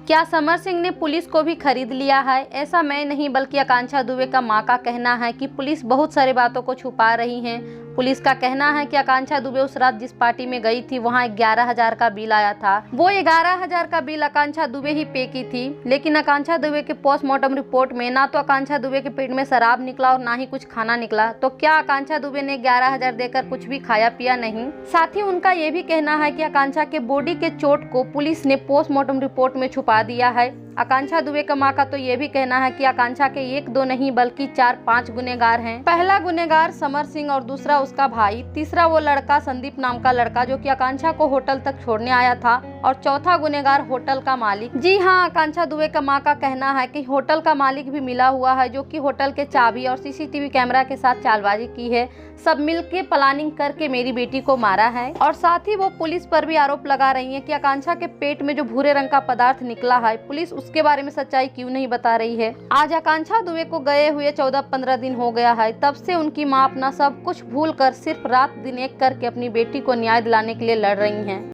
क्या समर सिंह ने पुलिस को भी खरीद लिया है? ऐसा मैं नहीं बल्कि आकांक्षा दुबे का मां का कहना है कि पुलिस बहुत सारी बातों को छुपा रही है। पुलिस का कहना है कि आकांक्षा दुबे उस रात जिस पार्टी में गई थी वहां 11,000 का बिल आया था। वो 11,000 का बिल आकांक्षा दुबे ही पे की थी। लेकिन आकांक्षा दुबे के पोस्टमार्टम रिपोर्ट में ना तो आकांक्षा दुबे के पेट में शराब निकला और ना ही कुछ खाना निकला। तो क्या आकांक्षा दुबे ने 11,000 देकर कुछ भी खाया पिया नहीं? साथ ही उनका ये भी कहना है कि आकांक्षा के बॉडी के चोट को पुलिस ने पोस्टमार्टम रिपोर्ट में छुपा दिया है। आकांक्षा दुबे का मां का तो ये भी कहना है कि आकांक्षा के 1-2 नहीं बल्कि 4-5 गुनहगार हैं। पहला गुनहगार समर सिंह और दूसरा उसका भाई, तीसरा वो लड़का संदीप नाम का लड़का जो कि आकांक्षा को होटल तक छोड़ने आया था, और चौथा गुनहगार होटल का मालिक। जी हाँ, आकांक्षा दुबे का मां का कहना है कि होटल का मालिक भी मिला हुआ है जो कि होटल के चाबी और सीसीटीवी कैमरा के साथ चालबाजी की है। सब मिलके प्लानिंग करके मेरी बेटी को मारा है। और साथ ही वो पुलिस पर भी आरोप लगा रही है कि आकांक्षा के पेट में जो भूरे रंग का पदार्थ निकला है, पुलिस उसके बारे में सच्चाई क्यों नहीं बता रही है। आज आकांक्षा दुबे को गए हुए 14-15 दिन हो गया है। तब से उनकी मां अपना सब कुछ भूल कर सिर्फ रात दिन एक करके अपनी बेटी को न्याय दिलाने के लिए लड़ रही हैं।